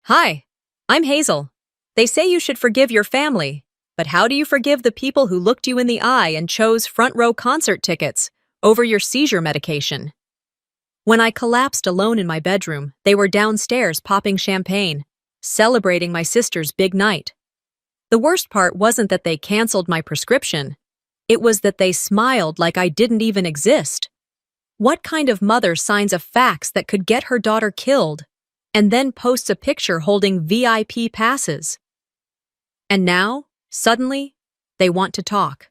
Hi, I'm Hazel. They say you should forgive your family, but how do you forgive the people who looked you in the eye and chose front row concert tickets over your seizure medication? When I collapsed alone in my bedroom, they were downstairs popping champagne, celebrating my sister's big night. The worst part wasn't that they canceled my prescription. It was that they smiled like I didn't even exist. What kind of mother signs a fax that could get her daughter killed and then posts a picture holding VIP passes? And now, suddenly, they want to talk.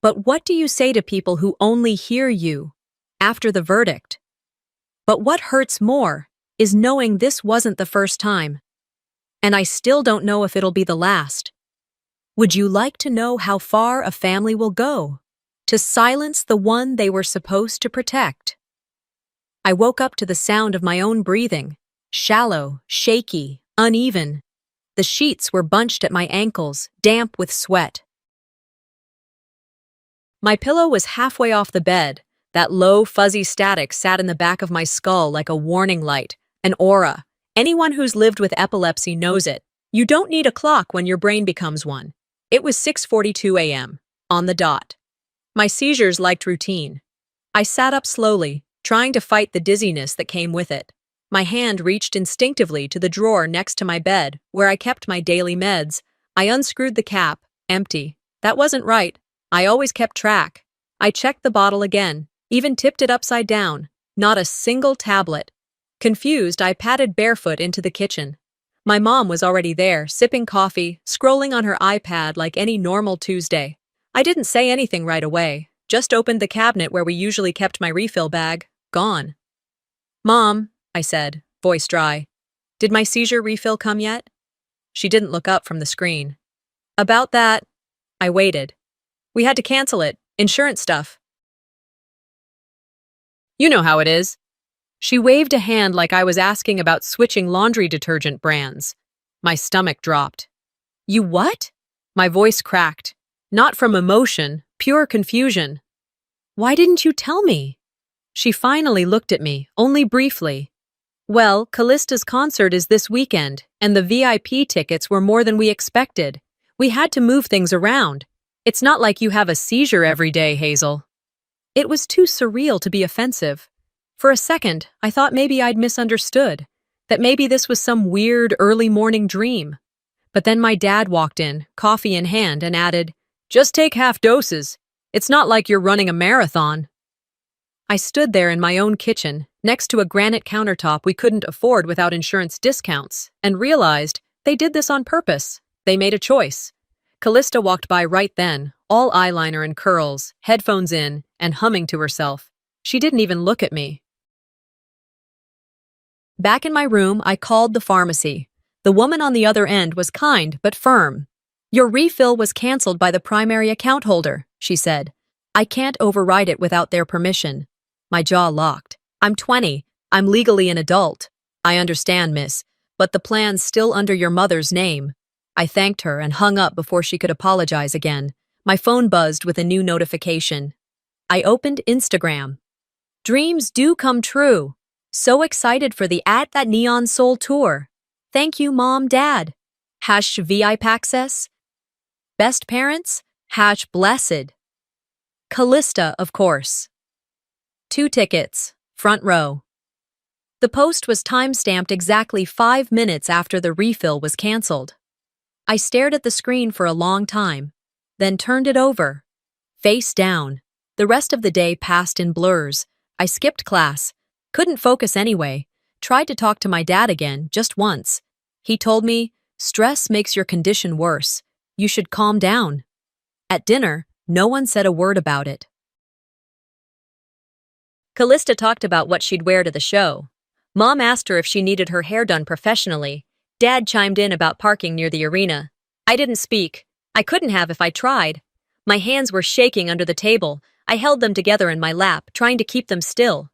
But what do you say to people who only hear you after the verdict? But what hurts more is knowing this wasn't the first time. And I still don't know if it'll be the last. Would you like to know how far a family will go to silence the one they were supposed to protect? I woke up to the sound of my own breathing, shallow, shaky, uneven. The sheets were bunched at my ankles, damp with sweat. My pillow was halfway off the bed. That low, fuzzy static sat in the back of my skull like a warning light, an aura. Anyone who's lived with epilepsy knows it. You don't need a clock when your brain becomes one. It was 6:42 a.m., on the dot. My seizures liked routine. I sat up slowly, trying to fight the dizziness that came with it. My hand reached instinctively to the drawer next to my bed, where I kept my daily meds. I unscrewed the cap, empty. That wasn't right. I always kept track. I checked the bottle again, even tipped it upside down. Not a single tablet. Confused, I padded barefoot into the kitchen. My mom was already there, sipping coffee, scrolling on her iPad like any normal Tuesday. I didn't say anything right away, just opened the cabinet where we usually kept my refill bag. Gone. "Mom," I said, voice dry. "Did my seizure refill come yet?" She didn't look up from the screen. "About that." I waited. "We had to cancel it. Insurance stuff." "You know how it is." She waved a hand like I was asking about switching laundry detergent brands. My stomach dropped. "You what?" My voice cracked. Not from emotion, pure confusion. "Why didn't you tell me?" She finally looked at me, only briefly. "Well, Callista's concert is this weekend, and the VIP tickets were more than we expected. We had to move things around. It's not like you have a seizure every day, Hazel." It was too surreal to be offensive. For a second, I thought maybe I'd misunderstood, that maybe this was some weird early morning dream. But then my dad walked in, coffee in hand, and added, "Just take half doses. It's not like you're running a marathon." I stood there in my own kitchen, next to a granite countertop we couldn't afford without insurance discounts, and realized they did this on purpose. They made a choice. Callista walked by right then, all eyeliner and curls, headphones in, and humming to herself. She didn't even look at me. Back in my room, I called the pharmacy. The woman on the other end was kind but firm. "Your refill was canceled by the primary account holder," she said. "I can't override it without their permission." My jaw locked. "I'm 20. I'm legally an adult." "I understand, miss, but the plan's still under your mother's name." I thanked her and hung up before she could apologize again. My phone buzzed with a new notification. I opened Instagram. "Dreams do come true. So excited for the At That Neon Soul tour. Thank you, Mom, Dad. #VIP access. Best parents. #blessed. Callista, of course. 2 tickets, front row." The post was time-stamped exactly 5 minutes after the refill was canceled. I stared at the screen for a long time, then turned it over. Face down. The rest of the day passed in blurs. I skipped class. Couldn't focus anyway. Tried to talk to my dad again, just once. He told me, "Stress makes your condition worse. You should calm down." At dinner, no one said a word about it. Callista talked about what she'd wear to the show. Mom asked her if she needed her hair done professionally. Dad chimed in about parking near the arena. I didn't speak. I couldn't have if I tried. My hands were shaking under the table. I held them together in my lap, trying to keep them still.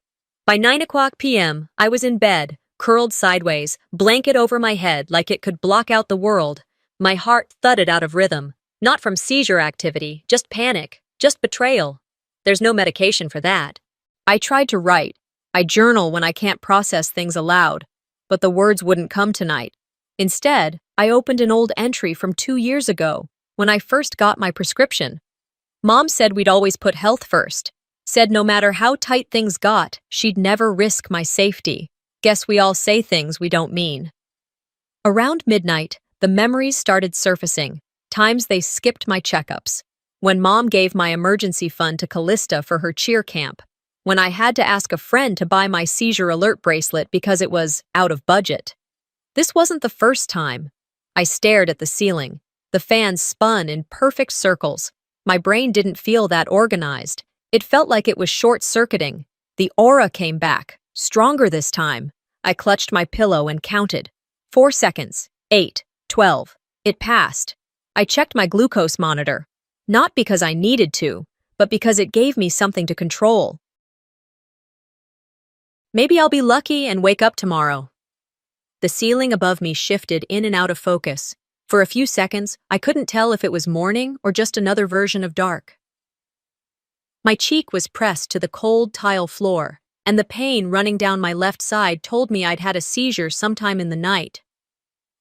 By 9 p.m., I was in bed, curled sideways, blanket over my head like it could block out the world. My heart thudded out of rhythm. Not from seizure activity, just panic, just betrayal. There's no medication for that. I tried to write. I journal when I can't process things aloud. But the words wouldn't come tonight. Instead, I opened an old entry from 2 years ago, when I first got my prescription. Mom said we'd always put health first. Said no matter how tight things got, she'd never risk my safety. Guess we all say things we don't mean. Around midnight, the memories started surfacing, times they skipped my checkups. When Mom gave my emergency fund to Callista for her cheer camp. When I had to ask a friend to buy my seizure alert bracelet because it was out of budget. This wasn't the first time. I stared at the ceiling. The fan spun in perfect circles. My brain didn't feel that organized. It felt like it was short-circuiting. The aura came back, stronger this time. I clutched my pillow and counted. 4 seconds, 8, 12. It passed. I checked my glucose monitor. Not because I needed to, but because it gave me something to control. Maybe I'll be lucky and wake up tomorrow. The ceiling above me shifted in and out of focus. For a few seconds, I couldn't tell if it was morning or just another version of dark. My cheek was pressed to the cold tile floor, and the pain running down my left side told me I'd had a seizure sometime in the night.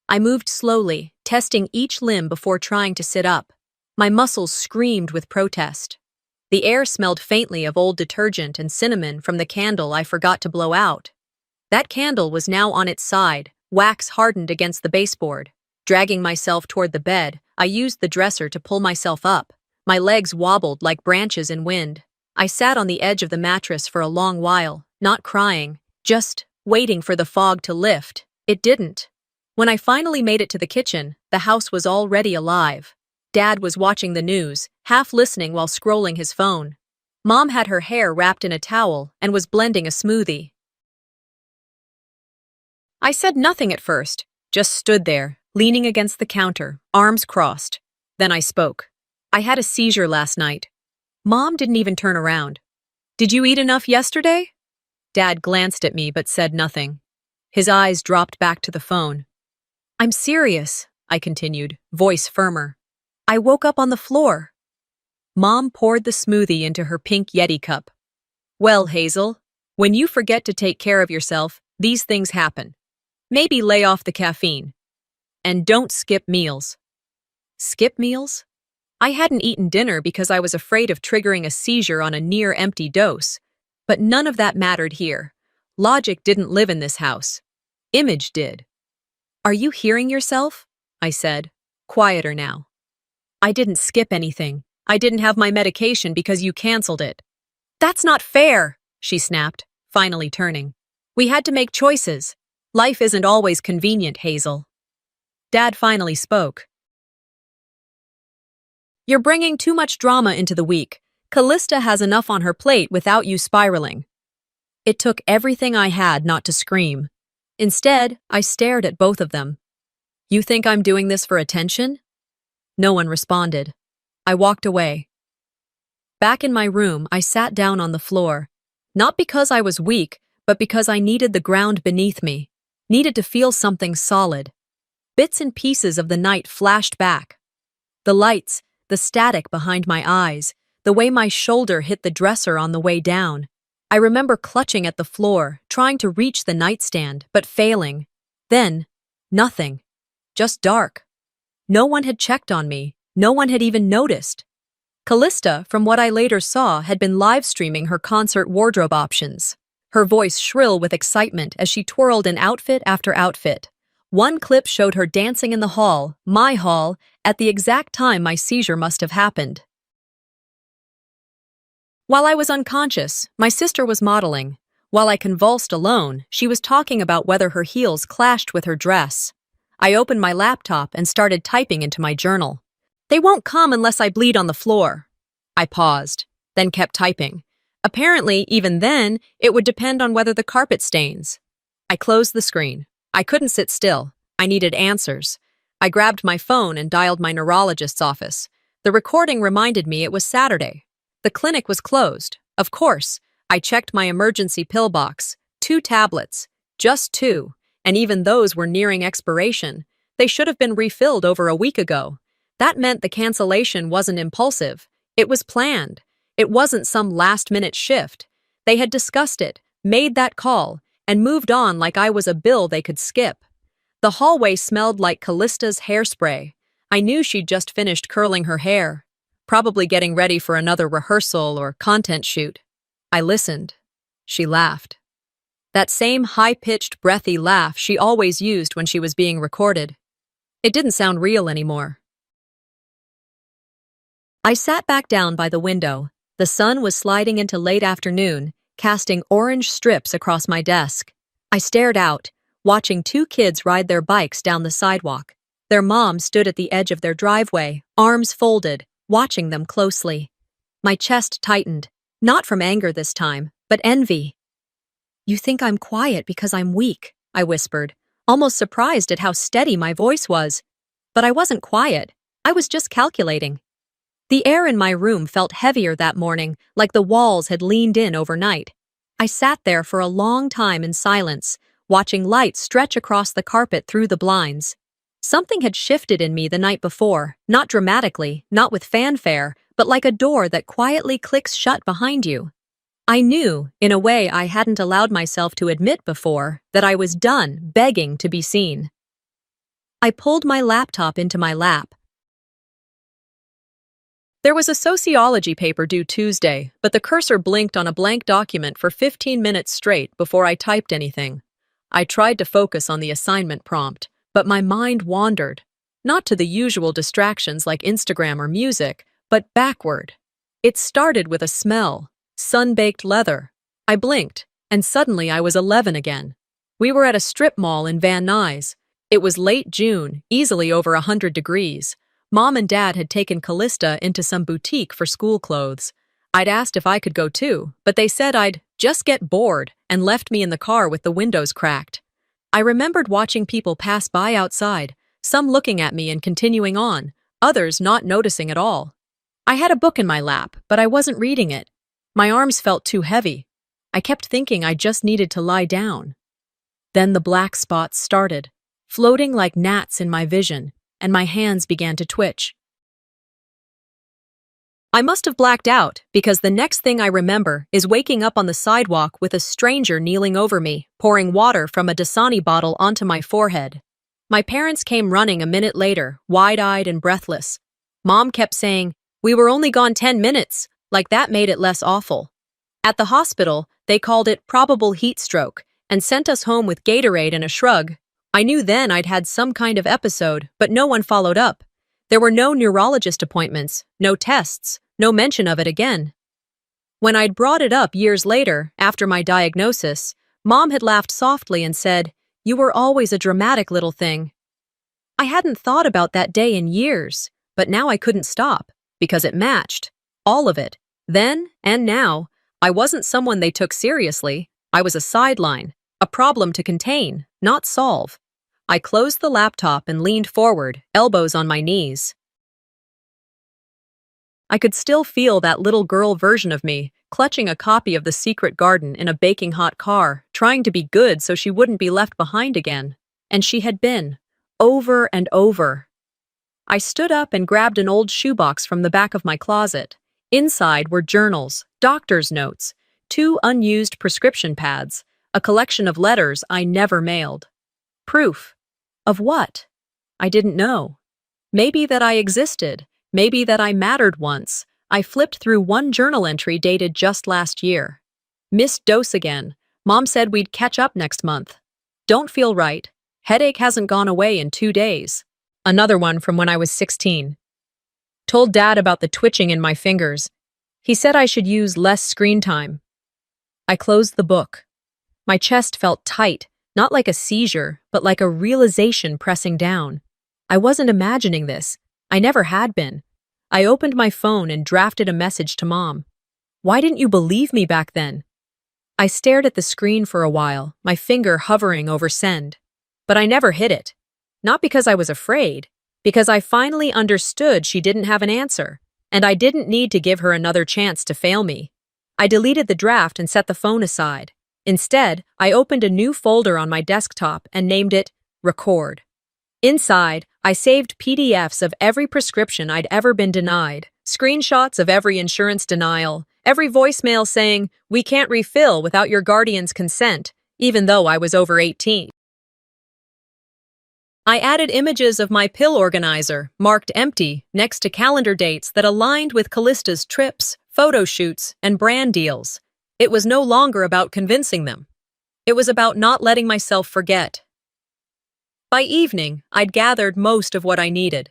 I moved slowly, testing each limb before trying to sit up. My muscles screamed with protest. The air smelled faintly of old detergent and cinnamon from the candle I forgot to blow out. That candle was now on its side, wax hardened against the baseboard. Dragging myself toward the bed, I used the dresser to pull myself up. My legs wobbled like branches in wind. I sat on the edge of the mattress for a long while, not crying, just waiting for the fog to lift. It didn't. When I finally made it to the kitchen, the house was already alive. Dad was watching the news, half listening while scrolling his phone. Mom had her hair wrapped in a towel and was blending a smoothie. I said nothing at first, just stood there, leaning against the counter, arms crossed. Then I spoke. I had a seizure last night. Mom didn't even turn around. Did you eat enough yesterday? Dad glanced at me but said nothing. His eyes dropped back to the phone. I'm serious, I continued, voice firmer. I woke up on the floor. Mom poured the smoothie into her pink Yeti cup. Well, Hazel, when you forget to take care of yourself, these things happen. Maybe lay off the caffeine. And don't skip meals. Skip meals? I hadn't eaten dinner because I was afraid of triggering a seizure on a near-empty dose. But none of that mattered here. Logic didn't live in this house. Image did. Are you hearing yourself? I said, quieter now. I didn't skip anything. I didn't have my medication because you canceled it. That's not fair, she snapped, finally turning. We had to make choices. Life isn't always convenient, Hazel. Dad finally spoke. You're bringing too much drama into the week. Callista has enough on her plate without you spiraling. It took everything I had not to scream. Instead, I stared at both of them. You think I'm doing this for attention? No one responded. I walked away. Back in my room, I sat down on the floor. Not because I was weak, but because I needed the ground beneath me. Needed to feel something solid. Bits and pieces of the night flashed back. The lights, the static behind my eyes, the way my shoulder hit the dresser on the way down. I remember clutching at the floor, trying to reach the nightstand, but failing. Then, nothing. Just dark. No one had checked on me. No one had even noticed. Callista, from what I later saw, had been live-streaming her concert wardrobe options. Her voice shrill with excitement as she twirled in outfit after outfit. One clip showed her dancing in the hall, my hall, at the exact time my seizure must have happened. While I was unconscious, my sister was modeling. While I convulsed alone, she was talking about whether her heels clashed with her dress. I opened my laptop and started typing into my journal. They won't come unless I bleed on the floor. I paused, then kept typing. Apparently, even then, it would depend on whether the carpet stains. I closed the screen. I couldn't sit still. I needed answers. I grabbed my phone and dialed my neurologist's office. The recording reminded me it was Saturday. The clinic was closed. Of course, I checked my emergency pill box. 2 tablets. Just 2. And even those were nearing expiration. They should have been refilled over a week ago. That meant the cancellation wasn't impulsive. It was planned. It wasn't some last-minute shift. They had discussed it, made that call, and moved on like I was a bill they could skip. The hallway smelled like Callista's hairspray. I knew she'd just finished curling her hair, probably getting ready for another rehearsal or content shoot. I listened. She laughed. That same high-pitched, breathy laugh she always used when she was being recorded. It didn't sound real anymore. I sat back down by the window. The sun was sliding into late afternoon, casting orange strips across my desk. I stared out, watching two kids ride their bikes down the sidewalk. Their mom stood at the edge of their driveway, arms folded, watching them closely. My chest tightened, not from anger this time, but envy. "You think I'm quiet because I'm weak," I whispered, almost surprised at how steady my voice was. But I wasn't quiet. I was just calculating. The air in my room felt heavier that morning, like the walls had leaned in overnight. I sat there for a long time in silence, watching light stretch across the carpet through the blinds. Something had shifted in me the night before, not dramatically, not with fanfare, but like a door that quietly clicks shut behind you. I knew, in a way I hadn't allowed myself to admit before, that I was done begging to be seen. I pulled my laptop into my lap. There was a sociology paper due Tuesday, but the cursor blinked on a blank document for 15 minutes straight before I typed anything. I tried to focus on the assignment prompt, but my mind wandered, not to the usual distractions like Instagram or music, but backward. It started with a smell, sun-baked leather. I blinked, and suddenly I was 11 again. We were at a strip mall in Van Nuys. It was late June, easily over 100 degrees. Mom and Dad had taken Callista into some boutique for school clothes. I'd asked if I could go too, but they said I'd just get bored and left me in the car with the windows cracked. I remembered watching people pass by outside, some looking at me and continuing on, others not noticing at all. I had a book in my lap, but I wasn't reading it. My arms felt too heavy. I kept thinking I just needed to lie down. Then the black spots started, floating like gnats in my vision, and my hands began to twitch. I must have blacked out, because the next thing I remember is waking up on the sidewalk with a stranger kneeling over me, pouring water from a Dasani bottle onto my forehead. My parents came running a minute later, wide-eyed and breathless. Mom kept saying, "We were only gone 10 minutes, like that made it less awful." At the hospital, they called it probable heat stroke and sent us home with Gatorade and a shrug. I knew then I'd had some kind of episode, but no one followed up. There were no neurologist appointments, no tests, no mention of it again. When I'd brought it up years later, after my diagnosis, Mom had laughed softly and said, "You were always a dramatic little thing." I hadn't thought about that day in years, but now I couldn't stop, because it matched. All of it. Then and now, I wasn't someone they took seriously. I was a sideline, a problem to contain, not solve. I closed the laptop and leaned forward, elbows on my knees. I could still feel that little girl version of me, clutching a copy of The Secret Garden in a baking hot car, trying to be good so she wouldn't be left behind again. And she had been. Over and over. I stood up and grabbed an old shoebox from the back of my closet. Inside were journals, doctor's notes, 2 unused prescription pads, a collection of letters I never mailed. Proof. Of what? I didn't know. Maybe that I existed. Maybe that I mattered once. I flipped through one journal entry dated just last year. Missed dose again. Mom said we'd catch up next month. Don't feel right. Headache hasn't gone away in 2 days. Another one from when I was 16. Told Dad about the twitching in my fingers. He said I should use less screen time. I closed the book. My chest felt tight, not like a seizure, but like a realization pressing down. I wasn't imagining this. I never had been. I opened my phone and drafted a message to Mom. "Why didn't you believe me back then?" I stared at the screen for a while, my finger hovering over send. But I never hit it. Not because I was afraid, because I finally understood she didn't have an answer, and I didn't need to give her another chance to fail me. I deleted the draft and set the phone aside. Instead, I opened a new folder on my desktop and named it Record. Inside, I saved PDFs of every prescription I'd ever been denied, screenshots of every insurance denial, every voicemail saying, "We can't refill without your guardian's consent," even though I was over 18. I added images of my pill organizer, marked empty, next to calendar dates that aligned with Callista's trips, photo shoots, and brand deals. It was no longer about convincing them. It was about not letting myself forget. By evening, I'd gathered most of what I needed.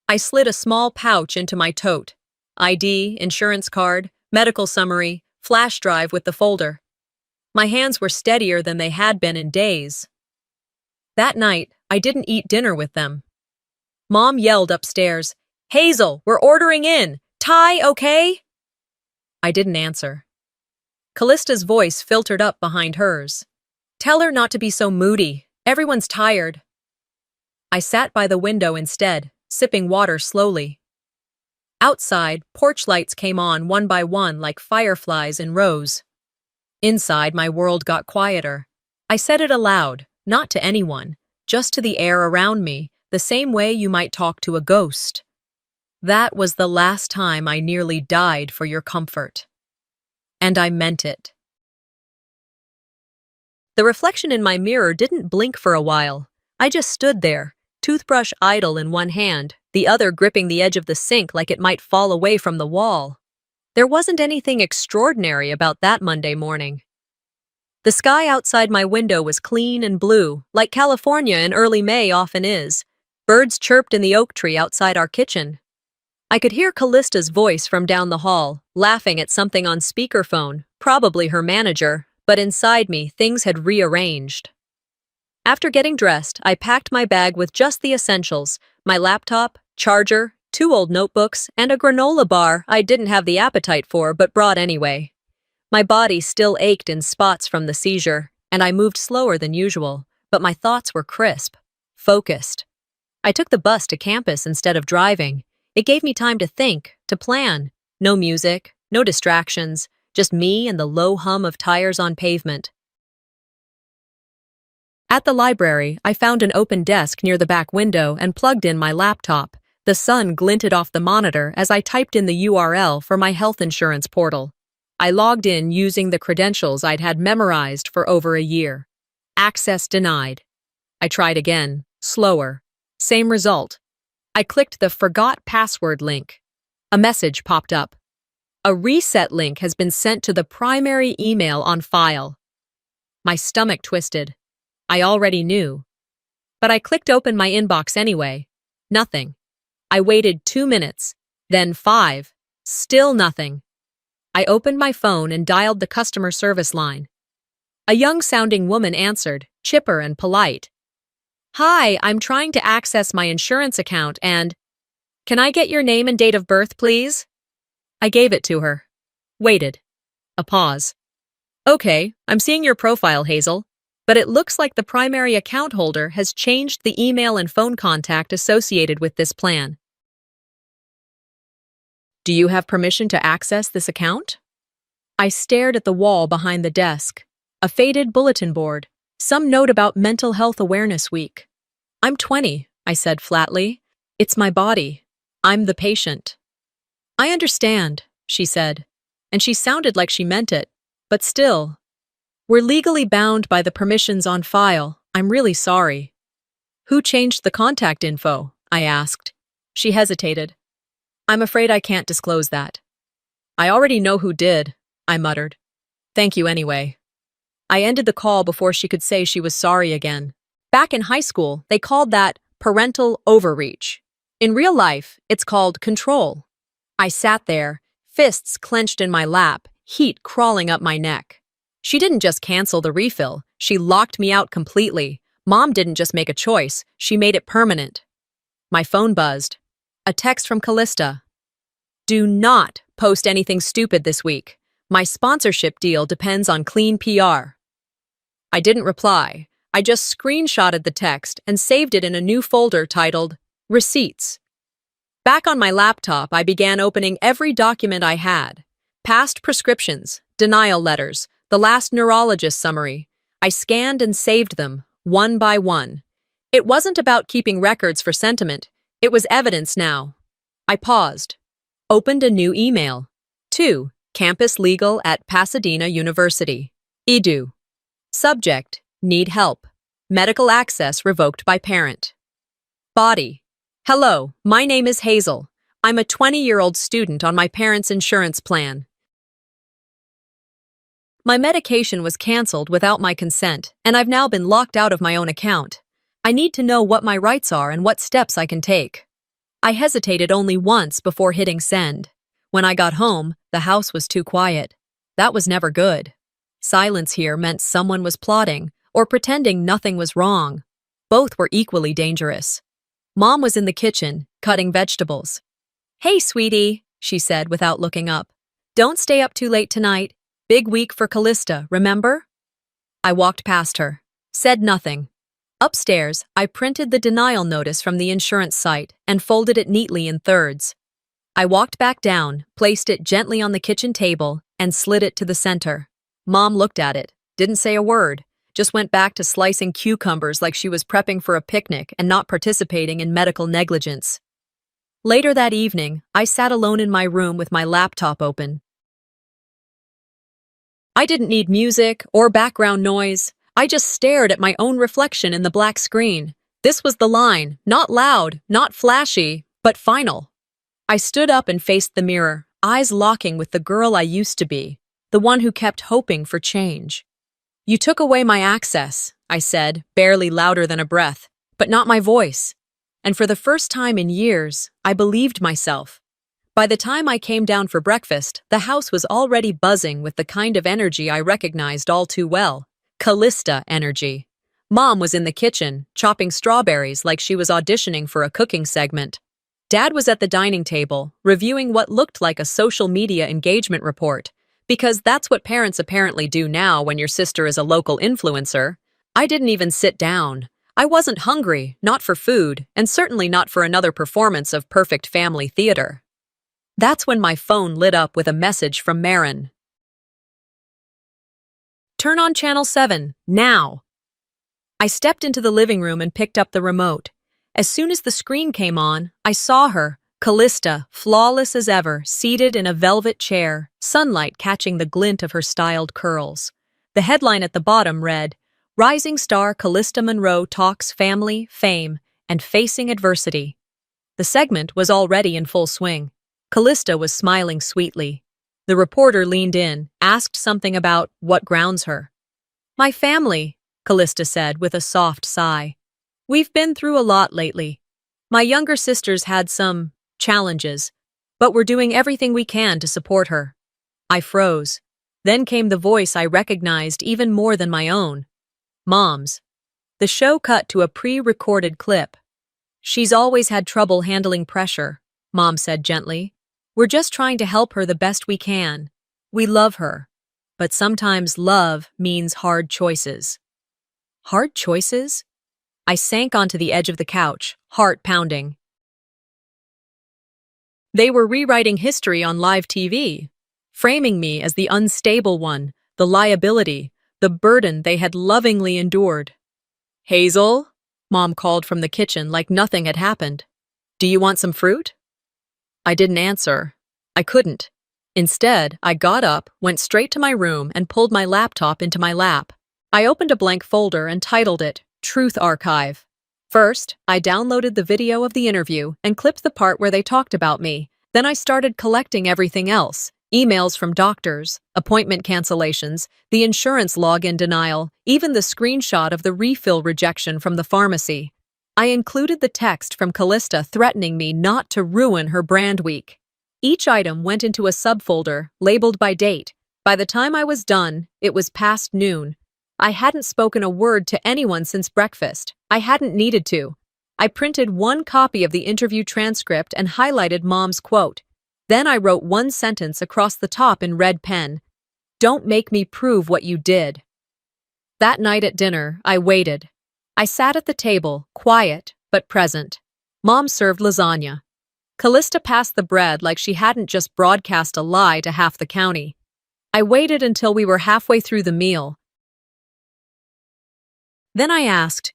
I slid a small pouch into my tote. ID, insurance card, medical summary, flash drive with the folder. My hands were steadier than they had been in days. That night, I didn't eat dinner with them. Mom yelled upstairs, "Hazel, we're ordering in! Ty, okay?" I didn't answer. Callista's voice filtered up behind hers. "Tell her not to be so moody. Everyone's tired." I sat by the window instead, sipping water slowly. Outside, porch lights came on one by one like fireflies in rows. Inside, my world got quieter. I said it aloud, not to anyone, just to the air around me, the same way you might talk to a ghost. "That was the last time I nearly died for your comfort." And I meant it. The reflection in my mirror didn't blink for a while. I just stood there, toothbrush idle in one hand, the other gripping the edge of the sink like it might fall away from the wall. There wasn't anything extraordinary about that Monday morning. The sky outside my window was clean and blue, like California in early May often is. Birds chirped in the oak tree outside our kitchen. I could hear Callista's voice from down the hall, laughing at something on speakerphone, probably her manager, but inside me, things had rearranged. After getting dressed, I packed my bag with just the essentials, my laptop, charger, 2 old notebooks, and a granola bar I didn't have the appetite for but brought anyway. My body still ached in spots from the seizure, and I moved slower than usual, but my thoughts were crisp, focused. I took the bus to campus instead of driving. It gave me time to think, to plan. No music, no distractions, just me and the low hum of tires on pavement. At the library, I found an open desk near the back window and plugged in my laptop. The sun glinted off the monitor as I typed in the URL for my health insurance portal. I logged in using the credentials I'd had memorized for over a year. Access denied. I tried again, slower. Same result. I clicked the Forgot Password link. A message popped up. A reset link has been sent to the primary email on file. My stomach twisted. I already knew. But I clicked open my inbox anyway. Nothing. I waited 2 minutes, then 5. Still nothing. I opened my phone and dialed the customer service line. A young-sounding woman answered, chipper and polite. "Hi, I'm trying to access my insurance account and... Can I get your name and date of birth, please?" I gave it to her. Waited. A pause. "Okay, I'm seeing your profile, Hazel, but it looks like the primary account holder has changed the email and phone contact associated with this plan. Do you have permission to access this account?" I stared at the wall behind the desk. A faded bulletin board. Some note about Mental Health Awareness Week. "I'm 20, I said flatly. "It's my body. I'm the patient." "I understand," she said, and she sounded like she meant it, but still. "We're legally bound by the permissions on file. I'm really sorry." "Who changed the contact info?" I asked. She hesitated. "I'm afraid I can't disclose that." "I already know who did," I muttered. "Thank you anyway." I ended the call before she could say she was sorry again. Back in high school, they called that parental overreach. In real life, it's called control. I sat there, fists clenched in my lap, heat crawling up my neck. She didn't just cancel the refill, she locked me out completely. Mom didn't just make a choice, she made it permanent. My phone buzzed. A text from Callista. "Do not post anything stupid this week. My sponsorship deal depends on clean PR." I didn't reply. I just screenshotted the text and saved it in a new folder titled Receipts. Back on my laptop, I began opening every document I had. Past prescriptions, denial letters, the last neurologist summary. I scanned and saved them, one by one. It wasn't about keeping records for sentiment. It was evidence now. I paused. Opened a new email. To Campus Legal at Pasadena University. Edu. Subject, need help. Medical access revoked by parent. Body. Hello, my name is Hazel. I'm a 20-year-old student on my parents' insurance plan. My medication was canceled without my consent, and I've now been locked out of my own account. I need to know what my rights are and what steps I can take. I hesitated only once before hitting send. When I got home, the house was too quiet. That was never good. Silence here meant someone was plotting or pretending nothing was wrong. Both were equally dangerous. Mom was in the kitchen, cutting vegetables. "Hey, sweetie," she said without looking up. "Don't stay up too late tonight. Big week for Callista, remember?" I walked past her, said nothing. Upstairs, I printed the denial notice from the insurance site and folded it neatly in thirds. I walked back down, placed it gently on the kitchen table, and slid it to the center. Mom looked at it, didn't say a word, just went back to slicing cucumbers like she was prepping for a picnic and not participating in medical negligence. Later that evening, I sat alone in my room with my laptop open. I didn't need music or background noise. I just stared at my own reflection in the black screen. This was the line, not loud, not flashy, but final. I stood up and faced the mirror, eyes locking with the girl I used to be, the one who kept hoping for change. "You took away my access," I said, barely louder than a breath, but not my voice. And for the first time in years, I believed myself. By the time I came down for breakfast, the house was already buzzing with the kind of energy I recognized all too well. Callista energy. Mom was in the kitchen, chopping strawberries like she was auditioning for a cooking segment. Dad was at the dining table, reviewing what looked like a social media engagement report, because that's what parents apparently do now when your sister is a local influencer. I didn't even sit down. I wasn't hungry, not for food, and certainly not for another performance of perfect family theater. That's when my phone lit up with a message from Marin. "Turn on Channel 7, now." I stepped into the living room and picked up the remote. As soon as the screen came on, I saw her, Callista, flawless as ever, seated in a velvet chair, sunlight catching the glint of her styled curls. The headline at the bottom read, "Rising star Callista Monroe talks family, fame, and facing adversity." The segment was already in full swing. Callista was smiling sweetly. The reporter leaned in, asked something about what grounds her. "My family," Callista said with a soft sigh. "We've been through a lot lately. My younger sister's had some challenges, but we're doing everything we can to support her." I froze. Then came the voice I recognized even more than my own. Mom's. The show cut to a pre-recorded clip. "She's always had trouble handling pressure," Mom said gently. "We're just trying to help her the best we can. We love her. But sometimes love means hard choices." Hard choices? I sank onto the edge of the couch, heart pounding. They were rewriting history on live TV, framing me as the unstable one, the liability, the burden they had lovingly endured. "Hazel?" Mom called from the kitchen like nothing had happened. "Do you want some fruit?" I didn't answer. I couldn't. Instead, I got up, went straight to my room, and pulled my laptop into my lap. I opened a blank folder and titled it, Truth Archive. First, I downloaded the video of the interview and clipped the part where they talked about me. Then I started collecting everything else. Emails from doctors, appointment cancellations, the insurance login denial, even the screenshot of the refill rejection from the pharmacy. I included the text from Callista threatening me not to ruin her brand week. Each item went into a subfolder, labeled by date. By the time I was done, it was past noon. I hadn't spoken a word to anyone since breakfast. I hadn't needed to. I printed one copy of the interview transcript and highlighted Mom's quote. Then I wrote one sentence across the top in red pen. "Don't make me prove what you did." That night at dinner, I waited. I sat at the table, quiet but present. Mom served lasagna. Callista passed the bread like she hadn't just broadcast a lie to half the county. I waited until we were halfway through the meal. Then I asked,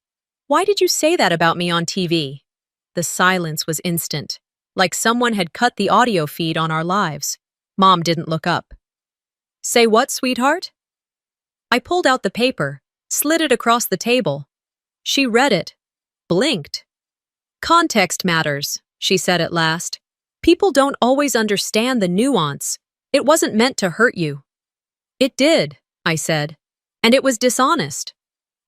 "Why did you say that about me on TV?" The silence was instant, like someone had cut the audio feed on our lives. Mom didn't look up. "Say what, sweetheart?" I pulled out the paper, slid it across the table. She read it, blinked. Context matters, she said at last. People don't always understand the nuance. It wasn't meant to hurt you. It did, I said. And it was dishonest.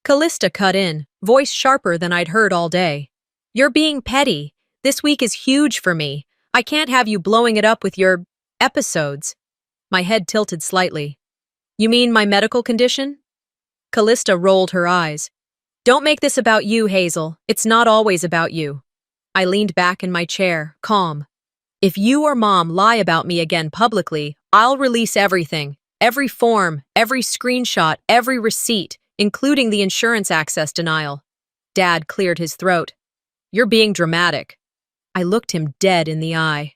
Callista cut in, voice sharper than I'd heard all day. You're being petty. This week is huge for me. I can't have you blowing it up with your episodes. My head tilted slightly. You mean my medical condition? Callista rolled her eyes. Don't make this about you, Hazel. It's not always about you. I leaned back in my chair, calm. If you or Mom lie about me again publicly, I'll release everything. Every form, every screenshot, every receipt, including the insurance access denial. Dad cleared his throat. You're being dramatic. I looked him dead in the eye.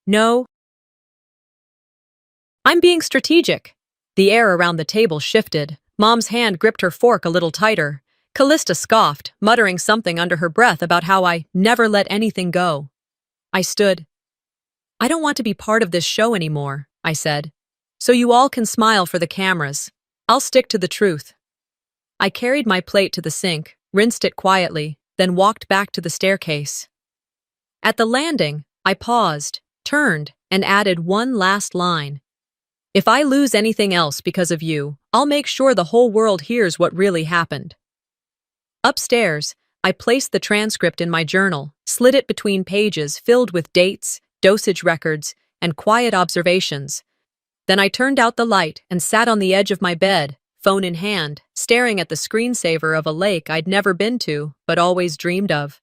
No. I'm being strategic. The air around the table shifted. Mom's hand gripped her fork a little tighter. Callista scoffed, muttering something under her breath about how I never let anything go. I stood. I don't want to be part of this show anymore, I said. So you all can smile for the cameras. I'll stick to the truth. I carried my plate to the sink, rinsed it quietly, then walked back to the staircase. At the landing, I paused, turned, and added one last line. If I lose anything else because of you, I'll make sure the whole world hears what really happened. Upstairs, I placed the transcript in my journal, slid it between pages filled with dates, dosage records, and quiet observations. Then I turned out the light and sat on the edge of my bed, phone in hand, staring at the screensaver of a lake I'd never been to, but always dreamed of.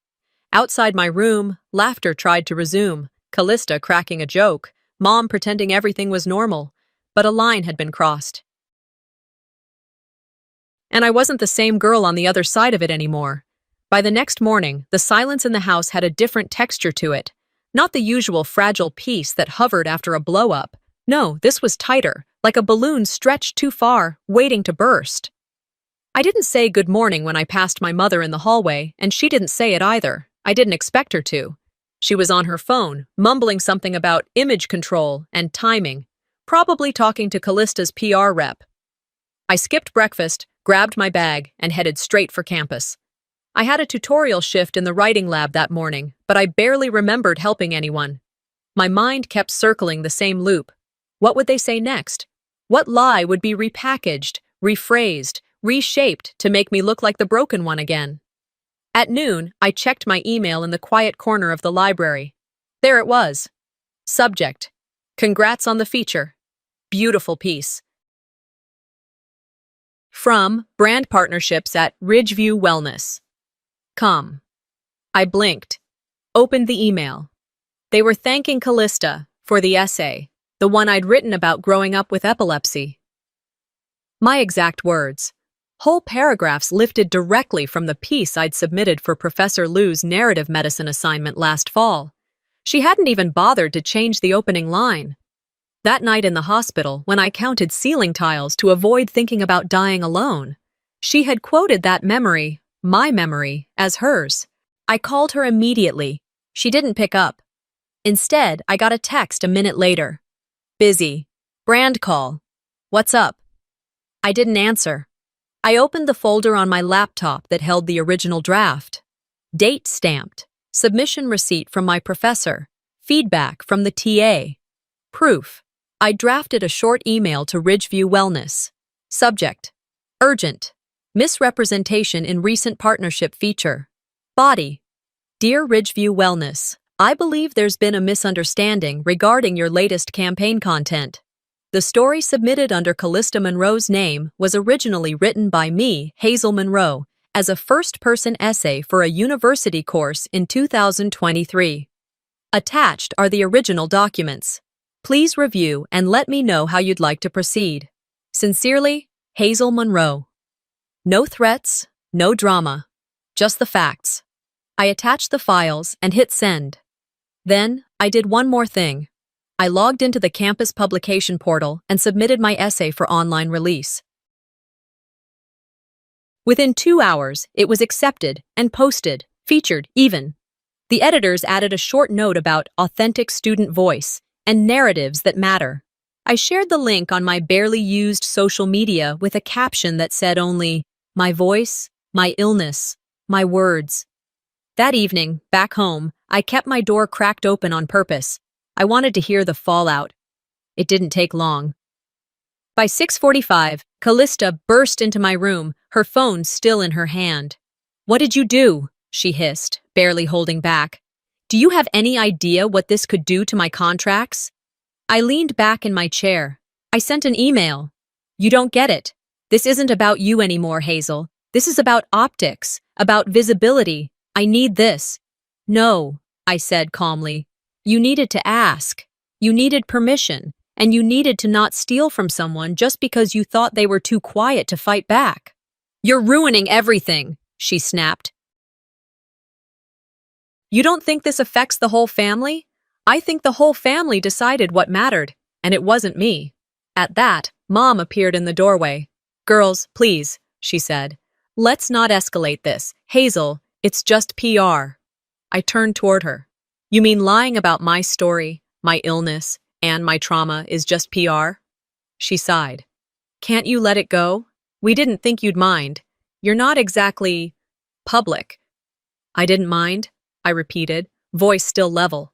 Outside my room, laughter tried to resume, Callista cracking a joke, Mom pretending everything was normal, but a line had been crossed. And I wasn't the same girl on the other side of it anymore. By the next morning, the silence in the house had a different texture to it. Not the usual fragile peace that hovered after a blow-up. No, this was tighter, like a balloon stretched too far, waiting to burst. I didn't say good morning when I passed my mother in the hallway, and she didn't say it either. I didn't expect her to. She was on her phone, mumbling something about image control and timing, probably talking to Callista's PR rep. I skipped breakfast, grabbed my bag, and headed straight for campus. I had a tutorial shift in the writing lab that morning, but I barely remembered helping anyone. My mind kept circling the same loop. What would they say next? What lie would be repackaged, rephrased, reshaped to make me look like the broken one again? At noon, I checked my email in the quiet corner of the library. There it was. Subject: Congrats on the feature. Beautiful piece. From Brand Partnerships at Ridgeview Wellness. Come. I blinked, opened the email. They were thanking Callista for the essay, the one I'd written about growing up with epilepsy. My exact words. Whole paragraphs lifted directly from the piece I'd submitted for Professor Liu's narrative medicine assignment last fall. She hadn't even bothered to change the opening line. That night in the hospital, when I counted ceiling tiles to avoid thinking about dying alone, she had quoted that memory, my memory, as hers. I called her immediately. She didn't pick up. Instead, I got a text a minute later. Busy. Brand call. What's up? I didn't answer. I opened the folder on my laptop that held the original draft. Date stamped. Submission receipt from my professor. Feedback from the TA. Proof. I drafted a short email to Ridgeview Wellness. Subject: Urgent. Misrepresentation in recent partnership feature. Body: Dear Ridgeview Wellness, I believe there's been a misunderstanding regarding your latest campaign content. The story submitted under Callista Monroe's name was originally written by me, Hazel Monroe, as a first-person essay for a university course in 2023. Attached are the original documents. Please review and let me know how you'd like to proceed. Sincerely, Hazel Monroe. No threats, no drama, just the facts. I attached the files and hit send. Then, I did one more thing. I logged into the campus publication portal and submitted my essay for online release. Within 2 hours, it was accepted and posted, featured even. The editors added a short note about authentic student voice and narratives that matter. I shared the link on my barely used social media with a caption that said only, "My voice, my illness, my words." That evening, back home, I kept my door cracked open on purpose. I wanted to hear the fallout. It didn't take long. By 6:45, Callista burst into my room, her phone still in her hand. "What did you do?" she hissed, barely holding back. "Do you have any idea what this could do to my contracts?" I leaned back in my chair. "I sent an email." "You don't get it. This isn't about you anymore, Hazel. This is about optics, about visibility. I need this." "No," I said calmly. "You needed to ask. You needed permission, and you needed to not steal from someone just because you thought they were too quiet to fight back." "You're ruining everything," she snapped. "You don't think this affects the whole family?" "I think the whole family decided what mattered, and it wasn't me." At that, Mom appeared in the doorway. "Girls, please," she said. "Let's not escalate this. Hazel, it's just PR." I turned toward her. "You mean lying about my story, my illness, and my trauma is just PR?" She sighed. "Can't you let it go? We didn't think you'd mind. You're not exactly public." "I didn't mind," I repeated, voice still level.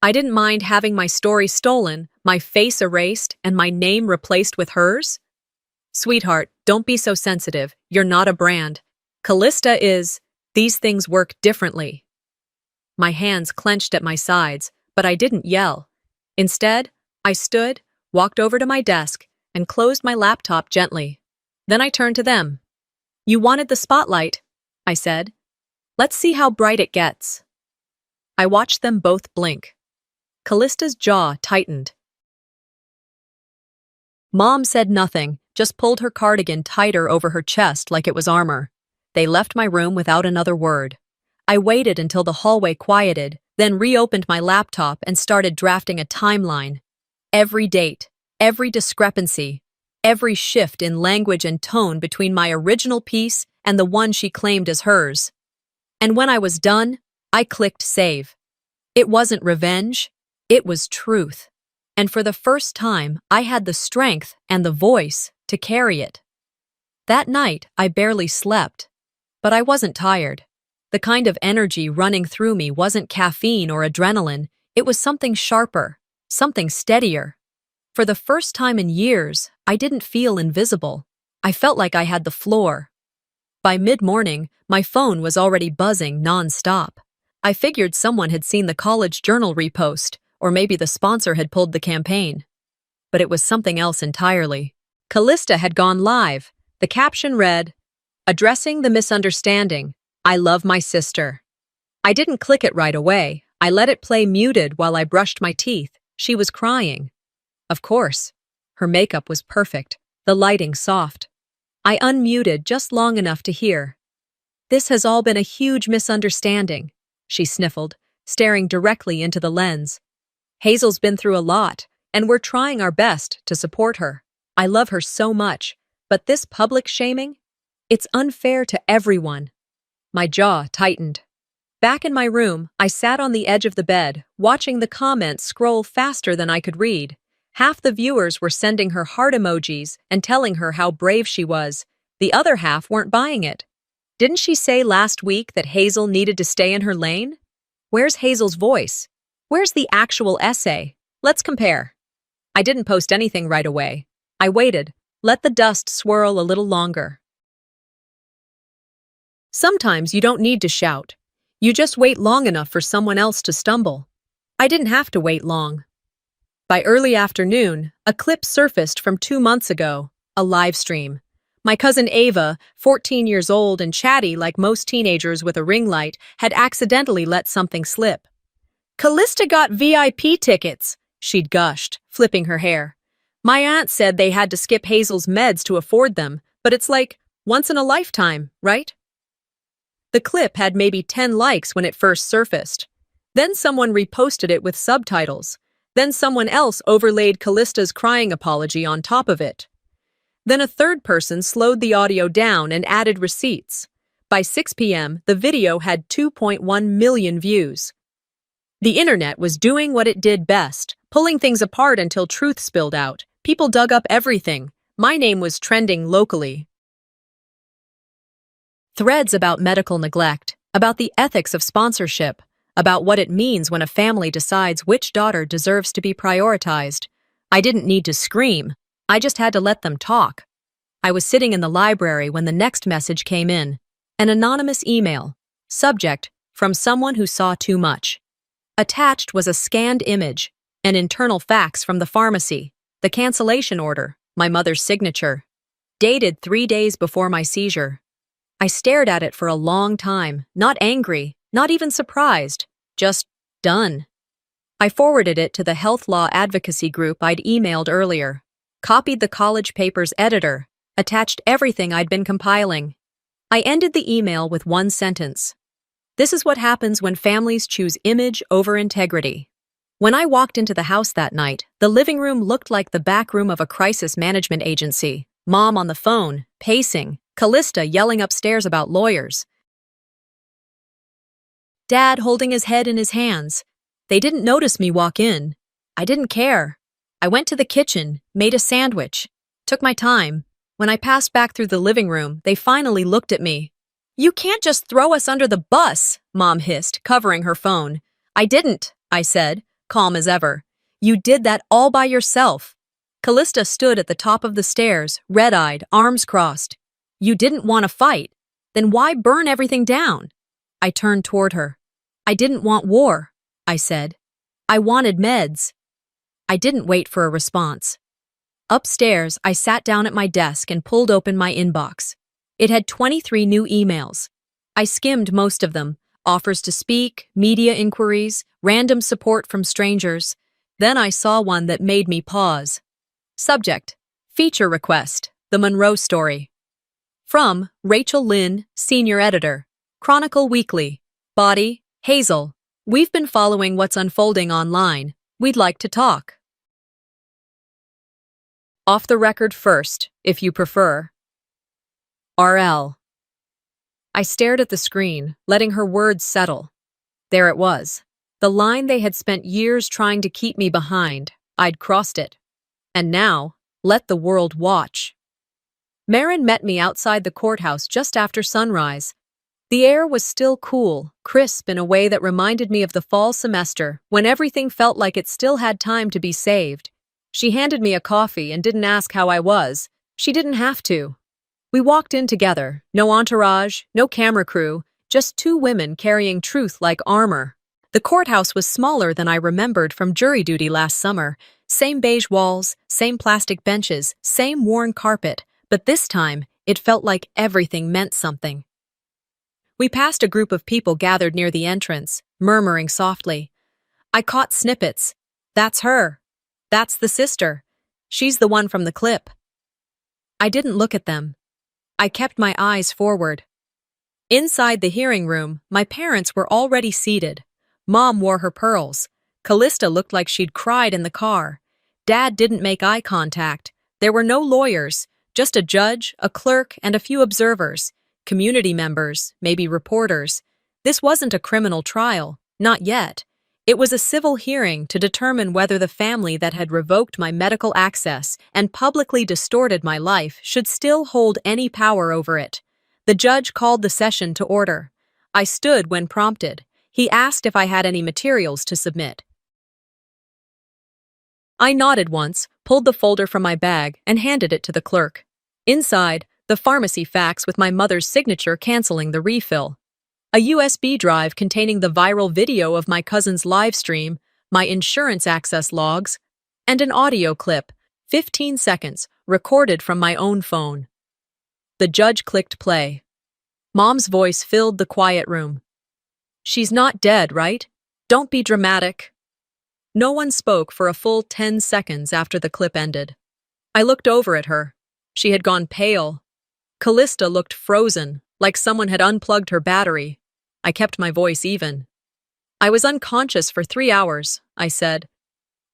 "I didn't mind having my story stolen, my face erased, and my name replaced with hers?" "Sweetheart, don't be so sensitive. You're not a brand. Callista is. These things work differently." My hands clenched at my sides, but I didn't yell. Instead, I stood, walked over to my desk, and closed my laptop gently. Then I turned to them. "You wanted the spotlight," I said. "Let's see how bright it gets." I watched them both blink. Callista's jaw tightened. Mom said nothing, just pulled her cardigan tighter over her chest like it was armor. They left my room without another word. I waited until the hallway quieted, then reopened my laptop and started drafting a timeline. Every date, every discrepancy, every shift in language and tone between my original piece and the one she claimed as hers. And when I was done, I clicked save. It wasn't revenge, it was truth. And for the first time, I had the strength and the voice to carry it. That night, I barely slept. But I wasn't tired. The kind of energy running through me wasn't caffeine or adrenaline, it was something sharper, something steadier. For the first time in years, I didn't feel invisible. I felt like I had the floor. By mid-morning, my phone was already buzzing non-stop. I figured someone had seen the College Journal repost, or maybe the sponsor had pulled the campaign. But it was something else entirely. Callista had gone live. The caption read, "Addressing the misunderstanding. I love my sister." I didn't click it right away. I let it play muted while I brushed my teeth. She was crying. Of course. Her makeup was perfect, the lighting soft. I unmuted just long enough to hear. "This has all been a huge misunderstanding," she sniffled, staring directly into the lens. "Hazel's been through a lot, and we're trying our best to support her. I love her so much, but this public shaming? It's unfair to everyone." My jaw tightened. Back in my room, I sat on the edge of the bed, watching the comments scroll faster than I could read. Half the viewers were sending her heart emojis and telling her how brave she was. The other half weren't buying it. Didn't she say last week that Hazel needed to stay in her lane? Where's Hazel's voice? Where's the actual essay? Let's compare. I didn't post anything right away. I waited, let the dust swirl a little longer. Sometimes you don't need to shout. You just wait long enough for someone else to stumble. I didn't have to wait long. By early afternoon, a clip surfaced from 2 months ago, a live stream. My cousin Ava, 14 years old and chatty like most teenagers with a ring light, had accidentally let something slip. "Callista got VIP tickets," she'd gushed, flipping her hair. "My aunt said they had to skip Hazel's meds to afford them, but it's like once in a lifetime, right?" The clip had maybe 10 likes when it first surfaced. Then someone reposted it with subtitles. Then someone else overlaid Callista's crying apology on top of it. Then a third person slowed the audio down and added receipts. By 6 p.m., the video had 2.1 million views. The internet was doing what it did best, pulling things apart until truth spilled out. People dug up everything. My name was trending locally. Threads about medical neglect, about the ethics of sponsorship, about what it means when a family decides which daughter deserves to be prioritized. I didn't need to scream. I just had to let them talk. I was sitting in the library when the next message came in. An anonymous email. Subject, from someone who saw too much. Attached was a scanned image, and internal facts from the pharmacy, the cancellation order, my mother's signature. Dated 3 days before my seizure. I stared at it for a long time, not angry, not even surprised, just done. I forwarded it to the health law advocacy group I'd emailed earlier, copied the college paper's editor, attached everything I'd been compiling. I ended the email with one sentence. This is what happens when families choose image over integrity. When I walked into the house that night, the living room looked like the back room of a crisis management agency. Mom on the phone, pacing, Callista yelling upstairs about lawyers. Dad holding his head in his hands. They didn't notice me walk in. I didn't care. I went to the kitchen, made a sandwich, took my time. When I passed back through the living room, they finally looked at me. You can't just throw us under the bus, Mom hissed, covering her phone. I didn't, I said, calm as ever. You did that all by yourself. Callista stood at the top of the stairs, red-eyed, arms crossed. You didn't want to fight. Then why burn everything down? I turned toward her. I didn't want war, I said. I wanted meds. I didn't wait for a response. Upstairs, I sat down at my desk and pulled open my inbox. It had 23 new emails. I skimmed most of them, offers to speak, media inquiries, random support from strangers. Then I saw one that made me pause. Subject, feature request, The Monroe Story. From Rachel Lynn, Senior Editor, Chronicle Weekly. Body, Hazel. We've been following what's unfolding online. We'd like to talk. Off the record first, if you prefer. RL. I stared at the screen, letting her words settle. There it was. The line they had spent years trying to keep me behind. I'd crossed it. And now, let the world watch. Marin met me outside the courthouse just after sunrise. The air was still cool, crisp in a way that reminded me of the fall semester, when everything felt like it still had time to be saved. She handed me a coffee and didn't ask how I was. She didn't have to. We walked in together, no entourage, no camera crew, just two women carrying truth like armor. The courthouse was smaller than I remembered from jury duty last summer. Same beige walls, same plastic benches, same worn carpet, but this time, it felt like everything meant something. We passed a group of people gathered near the entrance, murmuring softly. I caught snippets. That's her. That's the sister. She's the one from the clip. I didn't look at them. I kept my eyes forward. Inside the hearing room, my parents were already seated. Mom wore her pearls. Callista looked like she'd cried in the car. Dad didn't make eye contact. There were no lawyers, just a judge, a clerk, and a few observers. Community members, maybe reporters. This wasn't a criminal trial, not yet. It was a civil hearing to determine whether the family that had revoked my medical access and publicly distorted my life should still hold any power over it. The judge called the session to order. I stood when prompted. He asked if I had any materials to submit. I nodded once, pulled the folder from my bag, and handed it to the clerk. Inside, the pharmacy fax with my mother's signature canceling the refill. A USB drive containing the viral video of my cousin's live stream, my insurance access logs, and an audio clip, 15 seconds, recorded from my own phone. The judge clicked play. Mom's voice filled the quiet room. She's not dead, right? Don't be dramatic. No one spoke for a full 10 seconds after the clip ended. I looked over at her. She had gone pale. Callista looked frozen, like someone had unplugged her battery. I kept my voice even. I was unconscious for 3 hours, I said.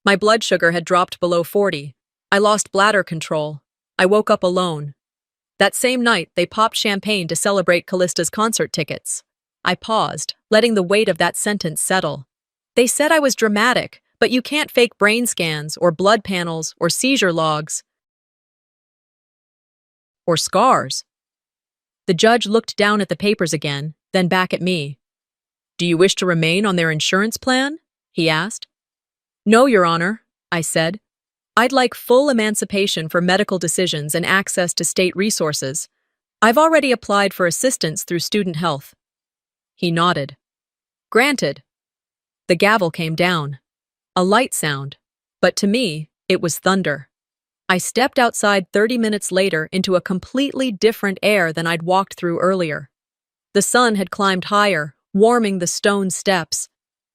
My blood sugar had dropped below 40. I lost bladder control. I woke up alone. That same night, they popped champagne to celebrate Callista's concert tickets. I paused, letting the weight of that sentence settle. They said I was dramatic, but you can't fake brain scans or blood panels or seizure logs. Or scars. The judge looked down at the papers again, then back at me. "Do you wish to remain on their insurance plan?" he asked. "No, Your Honor," I said. "I'd like full emancipation for medical decisions and access to state resources. I've already applied for assistance through student health." He nodded. "Granted." The gavel came down. A light sound, but to me, it was thunder. I stepped outside 30 minutes later into a completely different air than I'd walked through earlier. The sun had climbed higher, warming the stone steps.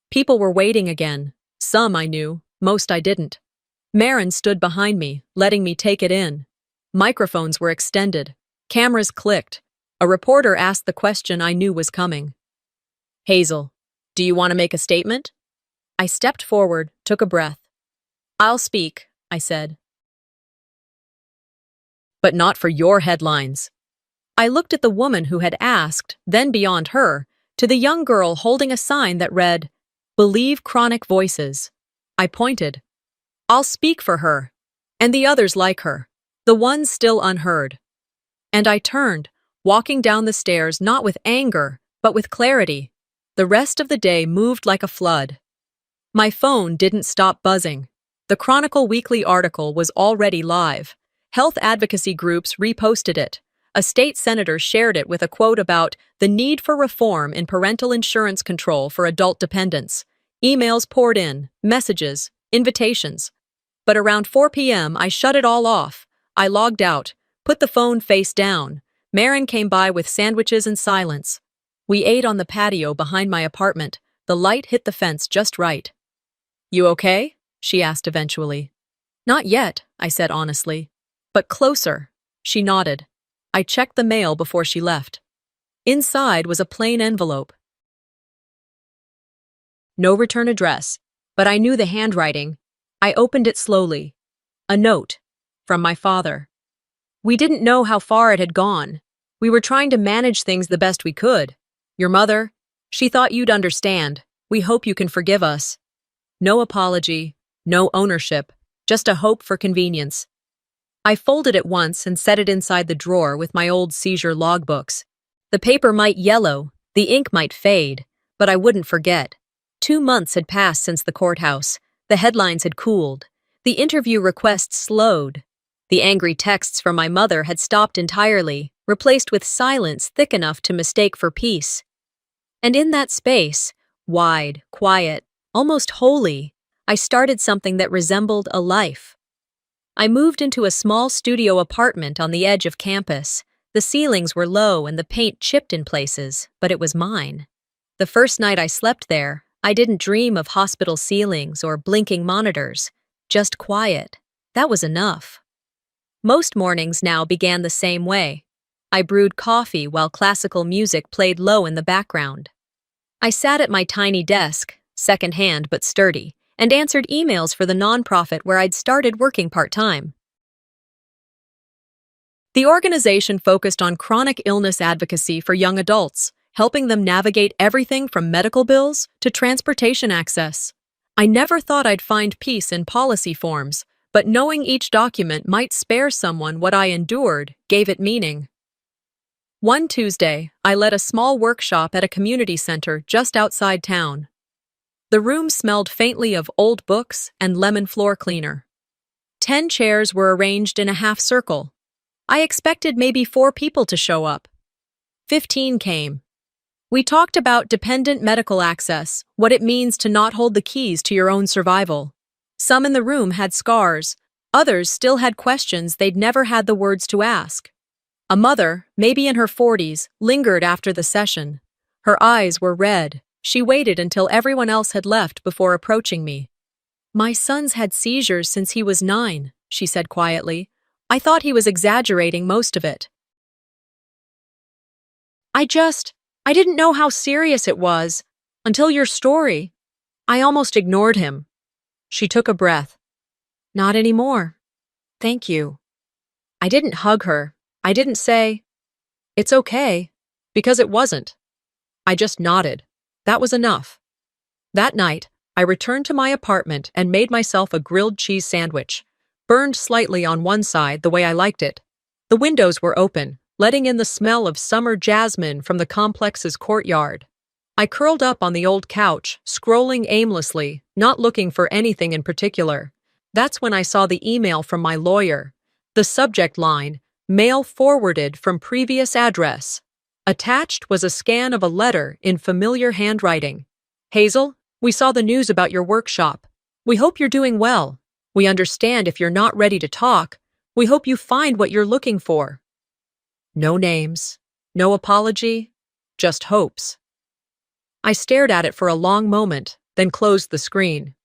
People were waiting again. Some I knew, most I didn't. Marin stood behind me, letting me take it in. Microphones were extended. Cameras clicked. A reporter asked the question I knew was coming. "Hazel, do you want to make a statement?" I stepped forward, took a breath. "I'll speak," I said. "But not for your headlines." I looked at the woman who had asked, then beyond her, to the young girl holding a sign that read, "Believe Chronic Voices." I pointed. "I'll speak for her, and the others like her, the ones still unheard." And I turned, walking down the stairs not with anger, but with clarity. The rest of the day moved like a flood. My phone didn't stop buzzing. The Chronicle Weekly article was already live. Health advocacy groups reposted it. A state senator shared it with a quote about the need for reform in parental insurance control for adult dependents. Emails poured in, messages, invitations. But around 4 p.m., I shut it all off. I logged out, put the phone face down. Marin came by with sandwiches and silence. We ate on the patio behind my apartment. The light hit the fence just right. "You okay?" she asked eventually. "Not yet," I said honestly. "But closer." She nodded. I checked the mail before she left. Inside was a plain envelope. No return address, but I knew the handwriting. I opened it slowly. A note. From my father. We didn't know how far it had gone. We were trying to manage things the best we could. "Your mother, she thought you'd understand. We hope you can forgive us." No apology, no ownership, just a hope for convenience. I folded it once and set it inside the drawer with my old Seizure logbooks. The paper might yellow, the ink might fade, but I wouldn't forget. 2 months had passed since the courthouse. The headlines had cooled. The interview requests slowed. The angry texts from my mother had stopped entirely, replaced with silence thick enough to mistake for peace. And in that space, wide, quiet, almost holy, I started something that resembled a life. I moved into a small studio apartment on the edge of campus. The ceilings were low and the paint chipped in places, but it was mine. The first night I slept there, I didn't dream of hospital ceilings or blinking monitors, just quiet. That was enough. Most mornings now began the same way. I brewed coffee while classical music played low in the background. I sat at my tiny desk, secondhand but sturdy, and answered emails for the nonprofit where I'd started working part-time. The organization focused on chronic illness advocacy for young adults, helping them navigate everything from medical bills to transportation access. I never thought I'd find peace in policy forms, but knowing each document might spare someone what I endured gave it meaning. One Tuesday, I led a small workshop at a community center just outside town. The room smelled faintly of old books and lemon floor cleaner. 10 chairs were arranged in a half circle. I expected maybe 4 people to show up. 15 came. We talked about dependent medical access, what it means to not hold the keys to your own survival. Some in the room had scars. Others still had questions they'd never had the words to ask. A mother, maybe in her 40s, lingered after the session. Her eyes were red. She waited until everyone else had left before approaching me. "My son's had seizures since he was 9, she said quietly. I thought he was exaggerating most of it. I didn't know how serious it was. Until your story. I almost ignored him." She took a breath. "Not anymore. Thank you." I didn't hug her. I didn't say, "It's okay," because it wasn't. I just nodded. That was enough. That night, I returned to my apartment and made myself a grilled cheese sandwich, burned slightly on one side the way I liked it. The windows were open, letting in the smell of summer jasmine from the complex's courtyard. I curled up on the old couch, scrolling aimlessly, not looking for anything in particular. That's when I saw the email from my lawyer. The subject line, mail forwarded from previous address. Attached was a scan of a letter in familiar handwriting. Hazel, we saw the news about your workshop. We hope you're doing well. We understand if you're not ready to talk. We hope you find what you're looking for. No names, no apology, just hopes. I stared at it for a long moment, then closed the screen.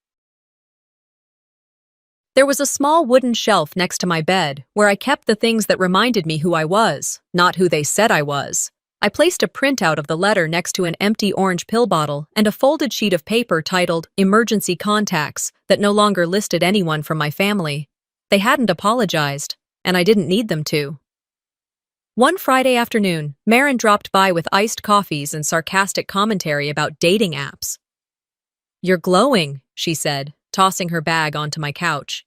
There was a small wooden shelf next to my bed where I kept the things that reminded me who I was, not who they said I was. I placed a printout of the letter next to an empty orange pill bottle and a folded sheet of paper titled Emergency Contacts that no longer listed anyone from my family. They hadn't apologized, and I didn't need them to. One Friday afternoon, Marin dropped by with iced coffees and sarcastic commentary about dating apps. "You're glowing," she said, tossing her bag onto my couch.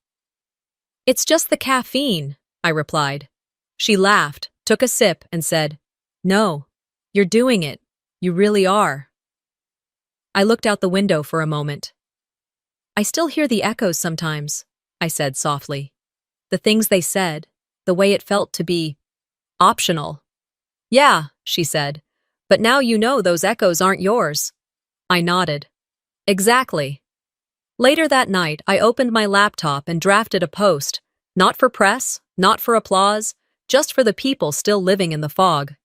"It's just the caffeine," I replied. She laughed, took a sip, and said, "No, you're doing it. You really are." I looked out the window for a moment. "I still hear the echoes sometimes," I said softly. "The things they said, the way it felt to be optional." "Yeah," she said, "but now you know those echoes aren't yours." I nodded. "Exactly." Later that night, I opened my laptop and drafted a post, not for press, not for applause, just for the people still living in the fog.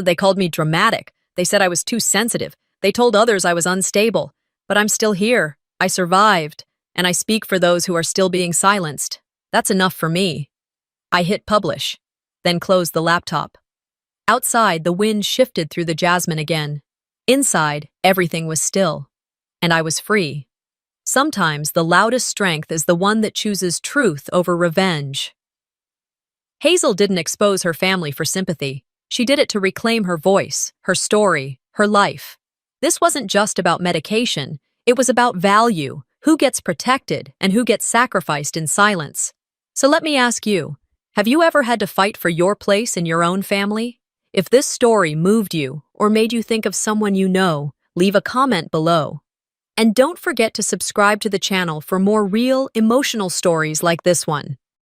They called me dramatic. They said I was too sensitive. They told others I was unstable. But I'm still here. I survived. And I speak for those who are still being silenced. That's enough for me. I hit publish, then closed the laptop. Outside, the wind shifted through the jasmine again. Inside, everything was still. And I was free. Sometimes the loudest strength is the one that chooses truth over revenge. Hazel didn't expose her family for sympathy. She did it to reclaim her voice, her story, her life. This wasn't just about medication. It was about value, who gets protected and who gets sacrificed in silence. So let me ask you, have you ever had to fight for your place in your own family? If this story moved you or made you think of someone you know, leave a comment below. And don't forget to subscribe to the channel for more real, emotional stories like this one.